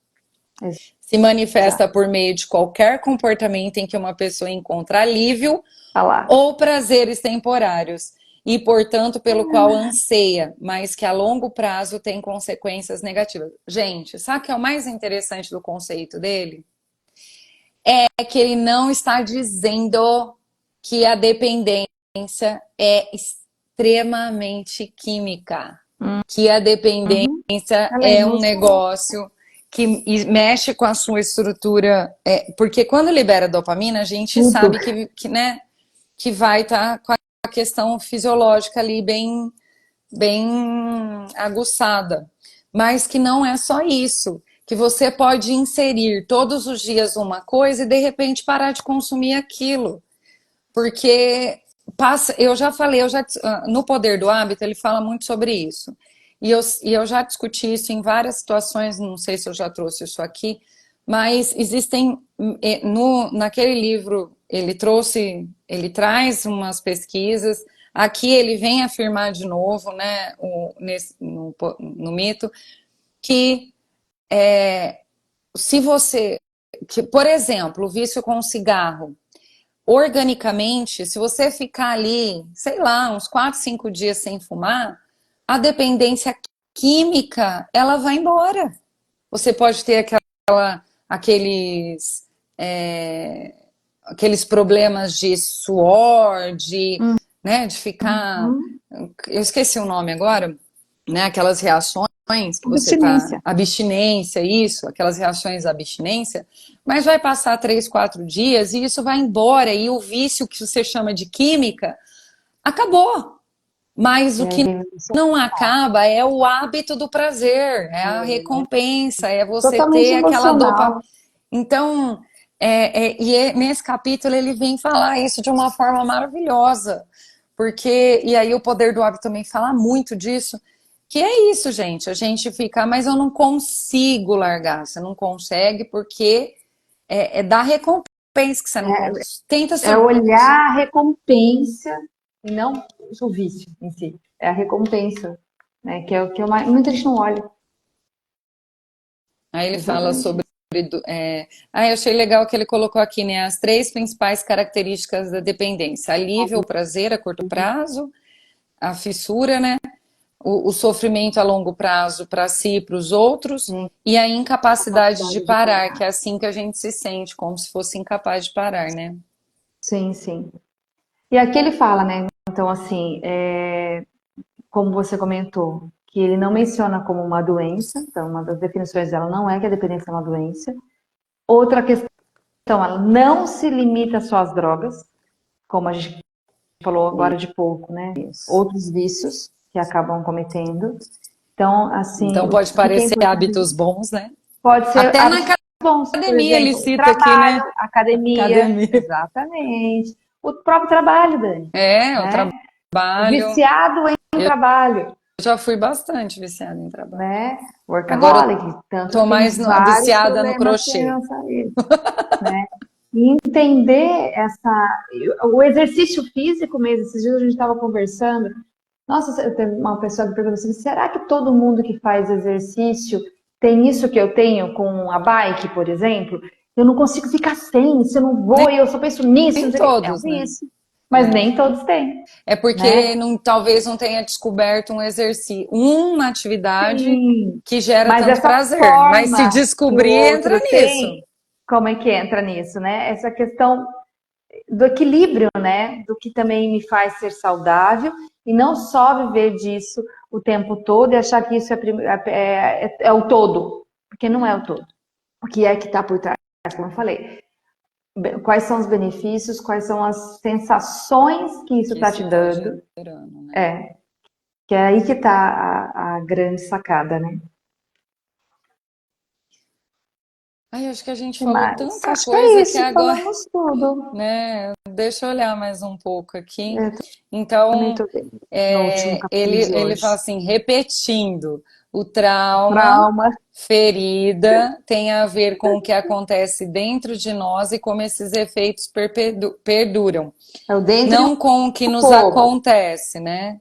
Se Exato. manifesta por meio de qualquer comportamento em que uma pessoa encontra alívio Tá lá. ou prazeres temporários, e, portanto, pelo qual anseia, mas que a longo prazo tem consequências negativas. Gente, sabe o que é o mais interessante do conceito dele? É que ele não está dizendo que a dependência é extremamente química, que a Uhum. dependência Ela é é um emocional. negócio que mexe com a sua estrutura, porque quando libera dopamina, a gente Tudo. sabe né, que vai estar com a questão fisiológica ali bem aguçada. Mas que não é só isso. Que você pode inserir todos os dias uma coisa e de repente parar de consumir aquilo. Porque passa, eu já falei, no Poder do Hábito, ele fala muito sobre isso. E eu já discuti isso em várias situações, não sei se eu já trouxe isso aqui, mas existem, naquele livro, ele traz umas pesquisas, aqui ele vem afirmar de novo, né, no mito, que se você, que, por exemplo, o vício com o cigarro, organicamente, se você ficar ali, sei lá, uns 4, 5 dias sem fumar, a dependência química, ela vai embora. Você pode ter aqueles, é, aqueles problemas de suor, né, de ficar. Uhum. Eu esqueci o nome agora, né? Aquelas reações que você tá. Abstinência. Abstinência, isso, aquelas reações à abstinência, mas vai passar 3, 4 dias e isso vai embora, e o vício que você chama de química acabou. Mas E o aí que vem isso. não acaba é o hábito do prazer, é a É recompensa, é você totalmente ter aquela dopa. emocional. Então, Nesse capítulo ele vem falar isso de uma forma maravilhosa, porque, e aí o Poder do Hábito também fala muito disso, que é isso, gente, a gente fica, mas eu não consigo largar, você não consegue porque é dar recompensa que você não tenta É olhar a recompensa e não o vício em si. É a recompensa, né? Que é o que muita gente não olha. Aí ele fala Exatamente sobre. isso. Eu achei legal que ele colocou aqui, né? As três principais características da dependência: alívio, o prazer a curto prazo, a fissura, né? O sofrimento a longo prazo para si e para os outros, Sim, e a incapacidade de capacidade de parar, parar. que é assim que a gente se sente, como se fosse incapaz de parar, né? Sim, sim. E aqui ele fala, né? Então, assim, como você comentou, que ele não menciona como uma doença, então uma das definições dela não é que a dependência é uma doença. Outra questão, ela não se limita só às drogas, como a gente falou agora de pouco, né? Isso. Outros vícios que acabam cometendo. Então, assim, Então o pode que é parecer importante hábitos bons, né? pode ser Até na hábitos bons, por academia ele exemplo, cita aqui, né? trabalho, academia, Academia. exatamente. O próprio trabalho, Dani, O né? O trabalho. viciado em Eu trabalho, já fui bastante viciada em trabalho. né? Agora eu Workaholic, tanto tô que tem mais vários viciada no problemas com crochê. relação a isso, né? E entender o exercício físico mesmo, esses dias a gente estava conversando, nossa, teve uma pessoa que perguntou assim, será que todo mundo que faz exercício tem isso que eu tenho com a bike, por exemplo? Eu não consigo ficar sem, se eu não vou, Nem, eu só penso nisso, não nem sei o quê. É um todos, né? vício, mas nem todos têm, É porque né? talvez não tenha descoberto um exercício, uma atividade Sim, que gera mas tanto essa prazer. Mas se forma que o descobrir, entra outro nisso. tem, como é que entra nisso, né? Essa questão do equilíbrio, né? Do que também me faz ser saudável e não só viver disso o tempo todo e achar que isso é o todo, porque não é o todo. O que é que está por trás, como eu falei? Quais são os benefícios, quais são as sensações que isso Que está isso te está dando? gerando, né? É, que é aí que está a grande sacada, né? Ai, acho que a gente falou Mas tanta acho que é coisa que isso, agora, falamos tudo. né? Deixa eu olhar mais um pouco aqui. Eu também Então, estou vendo no último capítulo de ele fala hoje. assim, repetindo, o trauma, Trauma. ferida, tem a ver com o que acontece dentro de nós e como esses efeitos perduram. É o dentro e Não com o que o nos fora. acontece, né?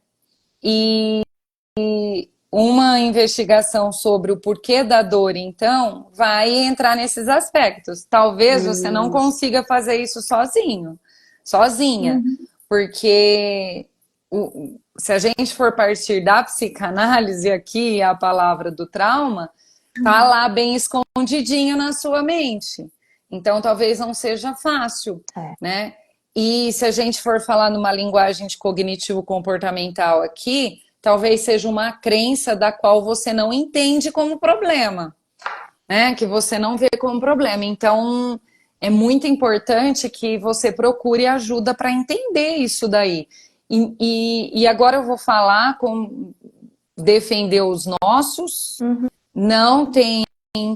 Uma investigação sobre o porquê da dor, então, vai entrar nesses aspectos. Talvez você não Isso. consiga fazer isso sozinho, sozinha, Uhum. porque se a gente for partir da psicanálise aqui, a palavra do trauma, tá lá bem escondidinho na sua mente. Então, talvez não seja fácil, É. né? E se a gente for falar numa linguagem de cognitivo-comportamental aqui, talvez seja uma crença da qual você não entende como problema, né? Que você não vê como problema. Então, é muito importante que você procure ajuda para entender isso daí. E agora eu vou falar com defender os nossos, Uhum. não tem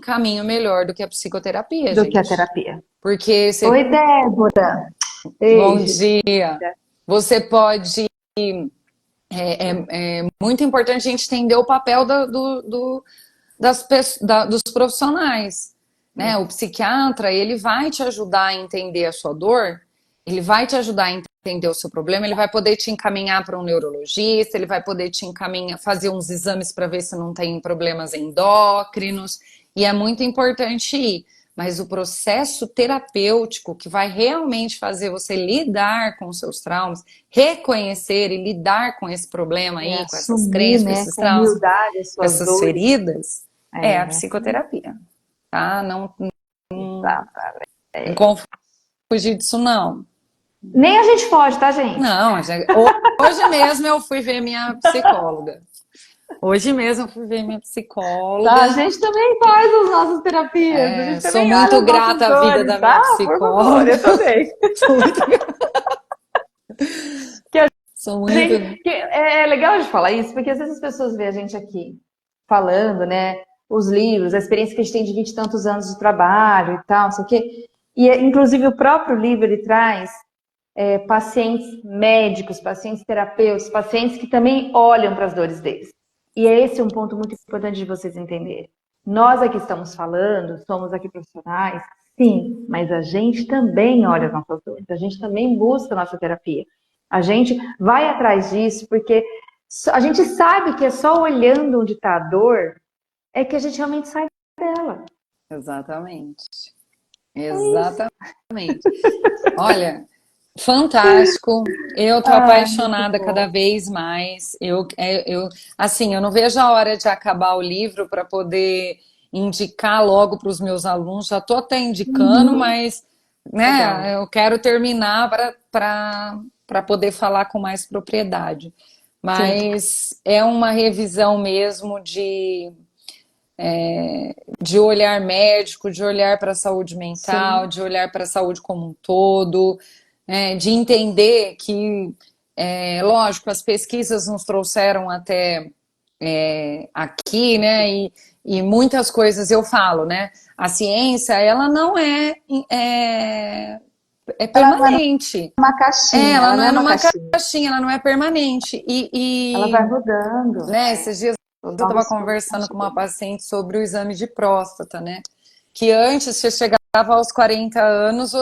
caminho melhor do que a psicoterapia, Do que a gente. terapia. Porque Oi, você, Débora. bom Beijo. dia, você pode. É muito importante a gente entender o papel dos profissionais, né? O psiquiatra, ele vai te ajudar a entender a sua dor, ele vai te ajudar a entender o seu problema, ele vai poder te encaminhar para um neurologista, ele vai poder te encaminhar, fazer uns exames para ver se não tem problemas endócrinos, e é muito importante ir. Mas o processo terapêutico que vai realmente fazer você lidar com os seus traumas, reconhecer e lidar com esse problema É aí, com essas assumir, crenças, com né, esses com traumas, humildade as com suas essas dores. feridas, é a É, psicoterapia, tá? Não, exato. não confunde disso, não. Nem a gente pode, tá, gente? Não, hoje mesmo eu fui ver minha psicóloga. Hoje mesmo eu fui ver minha Tá, a psicóloga. gente também faz as nossas terapias, a gente Sou também olha muito as nossas grata à vida dores, da minha tá? Por favor, psicóloga. eu também. Sou muito, Que a sou muito. gente, que é legal de falar isso, porque às vezes as pessoas veem a gente aqui falando, né, os livros, a experiência que a gente tem de 20 e tantos anos de trabalho e tal, não sei o quê. E, inclusive, o próprio livro, ele traz pacientes médicos, pacientes terapeutas, pacientes que também olham para as dores deles. E esse é um ponto muito importante de vocês entenderem. Nós aqui estamos falando, somos aqui profissionais, sim, mas a gente também olha as nossas dores, a gente também busca a nossa terapia. A gente vai atrás disso porque a gente sabe que é só olhando onde está a dor é que a gente realmente sai dela. Exatamente. É isso. Exatamente. Olha, fantástico. Eu tô Ai, muito apaixonada cada bom. vez mais. Assim, eu não vejo a hora de acabar o livro para poder indicar logo para os meus alunos. Já tô até indicando, Uhum. mas, Legal. né, eu quero terminar para poder falar com mais propriedade. Sim, Mas é uma revisão mesmo de olhar médico, de olhar para a saúde mental, sim. de olhar para a saúde como um todo, de entender que, lógico, as pesquisas nos trouxeram até aqui, né? E muitas coisas eu falo, né? A ciência, ela não é Ela não é permanente. numa caixinha, Ela ela não não é é uma numa caixinha. caixinha, ela não é permanente. Ela vai mudando. Né, esses dias Os eu estava novos estudos estão conversando com uma chegando. paciente sobre o exame de próstata, né? Que antes, você chegava aos 40 anos,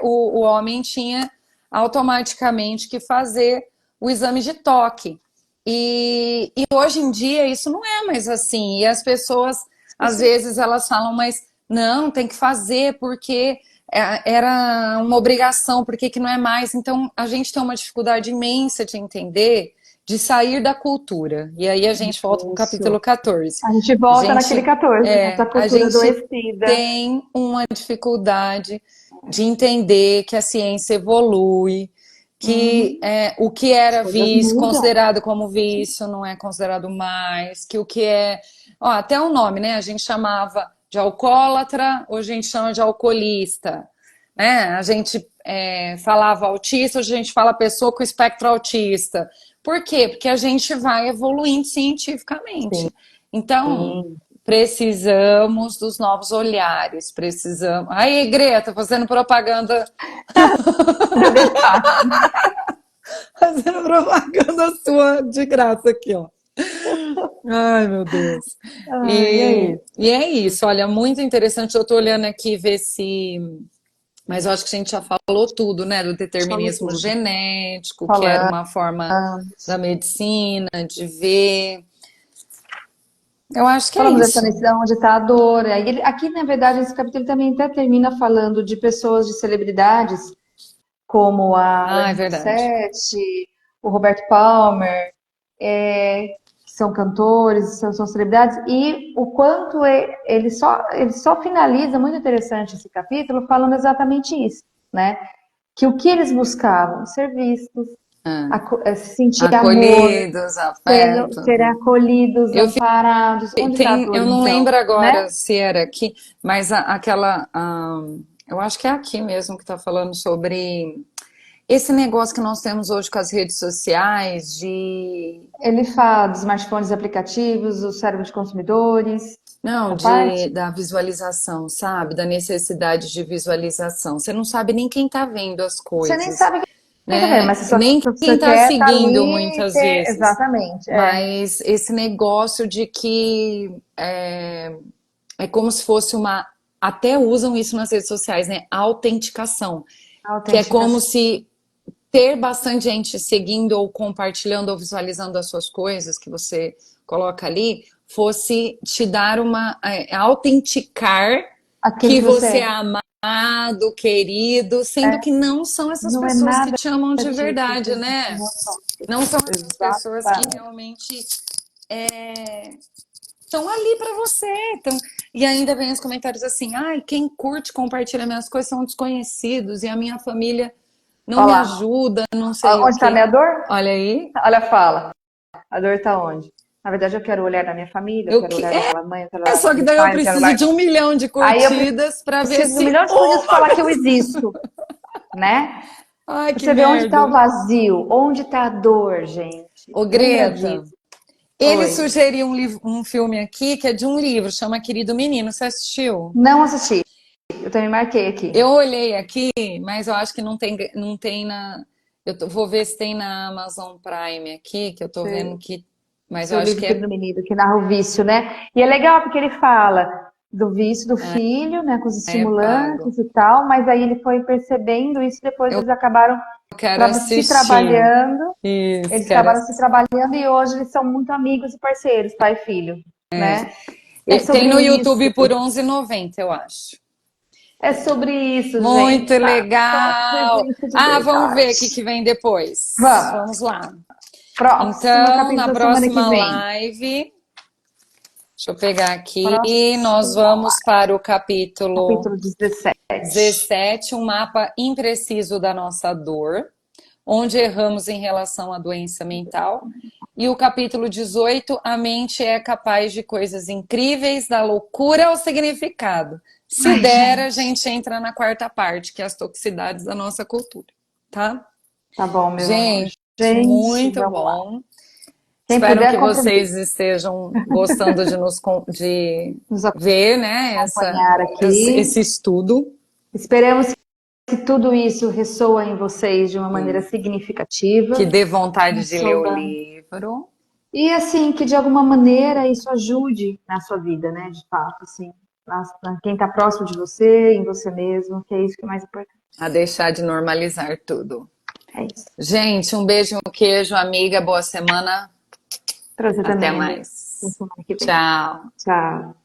o homem tinha automaticamente que fazer o exame de toque. E hoje em dia isso não é mais assim. E as pessoas, às Isso, vezes, elas falam, mas não, tem que fazer porque era uma obrigação, por que que não é mais? Então, a gente tem uma dificuldade imensa de entender, de sair da cultura. E aí a gente volta para o capítulo isso. 14. A gente A volta naquele gente, 14, essa a cultura gente adoecida. tem uma dificuldade de entender que a ciência evolui, que Uhum. o que As era coisas vício, mudam. considerado como vício, não é considerado mais, que o que é. Ó, até o nome, né? A gente chamava de alcoólatra, hoje a gente chama de alcoolista. Né? A gente falava autista, hoje a gente fala pessoa com espectro autista. Por quê? Porque a gente vai evoluindo Sim, cientificamente. Então, sim. precisamos dos novos olhares, precisamos. Aí, Greta, fazendo propaganda, Pra deixar. fazendo propaganda sua de graça aqui, ó. Ai, meu Deus. E E, aí? e é isso, olha, muito interessante. Eu tô olhando aqui ver se. Mas eu acho que a gente já falou tudo, né? Do Falou determinismo tudo. genético, que era Falando. uma forma da medicina de ver. Eu acho que é Falamos dessa isso. decisão onde está a dor. Aí aqui, na verdade, esse capítulo também até termina falando de pessoas, de celebridades, como a Ah, é Alanis verdade. Morissette, o Roberto Palmer, que são cantores, são celebridades, e o quanto ele só finaliza, muito interessante esse capítulo, falando exatamente isso, né? Que o que eles buscavam? Ser vistos, Ah, se sentir amor, acolhidos, afeto. ser acolhidos, Eu amparados. Onde está a dor, Eu não então? lembro Né? agora se era aqui, mas eu acho que é aqui mesmo que está falando sobre esse negócio que nós temos hoje com as redes sociais de Ele fala dos smartphones aplicativos, do cérebro de consumidores, não, essa parte. da visualização, sabe? Da necessidade de visualização. Você não sabe nem quem está vendo as Você nem coisas, sabe quem tá vendo, né? mas Nem quem você está quer estar seguindo ali e muitas ter. vezes. Exatamente. Mas esse negócio de que é como se fosse uma. Até usam isso nas redes sociais, né? Autenticação. A Que é como autenticação. se ter bastante gente seguindo ou compartilhando ou visualizando as suas coisas que você coloca ali fosse te dar autenticar Aquilo que que você você é é. amado, querido, sendo que não são essas Não é pessoas que nada te amam de disso. verdade, né? Não só. Não são essas pessoas que Exatamente. realmente estão ali para você. Então, e ainda vem os comentários assim: ai, quem curte, compartilha minhas coisas são desconhecidos e a minha família não Olha me lá. ajuda, não sei o Onde está a quê. minha dor? Olha aí. Olha a fala. A dor está onde? Na verdade, eu quero olhar na minha família, eu Eu quero que... olhar naquela mãe, eu quero É olhar só que naquele daí eu pai, eu quero preciso olhar. de 1 milhão de Aí eu curtidas para ver preciso de um se milhão de coisas uma falar que eu pessoa. existo, né? Ai, que Você vê onde está o merda. vazio, onde está a dor, gente. Ô, Lembra Greta, disso. ele Oi. sugeriu um filme aqui que é de um livro, chama Querido Menino. Você assistiu? Não assisti. Eu também marquei aqui. Eu olhei aqui, mas eu acho que não tem na. Vou ver se tem na Amazon Prime aqui, que eu tô vendo que. Mas eu Seu acho livro que Filho do Menino, que narra o vício, né? E é legal porque ele fala do vício do filho, né, com os é pago. estimulantes e tal, mas aí ele foi percebendo isso, depois Eu eles acabaram quero se assistir. trabalhando, Isso, eles quero acabaram se assistir. trabalhando e hoje eles são muito amigos e parceiros, pai e filho, né? É Tem sobre no isso, YouTube por 11,90, eu acho. é sobre isso, Muito gente, sabe? Só legal. presença de Ah, vamos ver o que verdade. que vem depois. Vamos, Vamos lá. próximo Então, na capítulo semana que próxima vem. live, deixa eu pegar aqui, nós Próxima vamos live, para o capítulo capítulo 17. 17, um mapa impreciso da nossa dor, onde erramos em relação à doença mental. E o capítulo 18, a mente é capaz de coisas incríveis, da loucura ao significado. Se Ai, der, a gente, gente entra na quarta parte, que é as toxicidades da nossa cultura, tá? tá bom, meu amor. Gente, Gente, muito vamos lá. bom. Quem Espero puder, que compre o livro. vocês estejam gostando de Nos ver, né, acompanhar aqui. esse estudo. Esperamos que tudo isso ressoa em vocês de uma maneira Que significativa. dê vontade de ler o Ressoa. livro. E assim, que de alguma maneira isso ajude na sua vida, né? De fato, assim. Quem está próximo de você, em você mesmo, que é isso que é mais importante. A deixar de normalizar tudo. É isso. Gente, um beijo, um queijo, amiga. Boa semana. Pra você Até também, amigo. Até mais. semana que vem. Tchau. Tchau.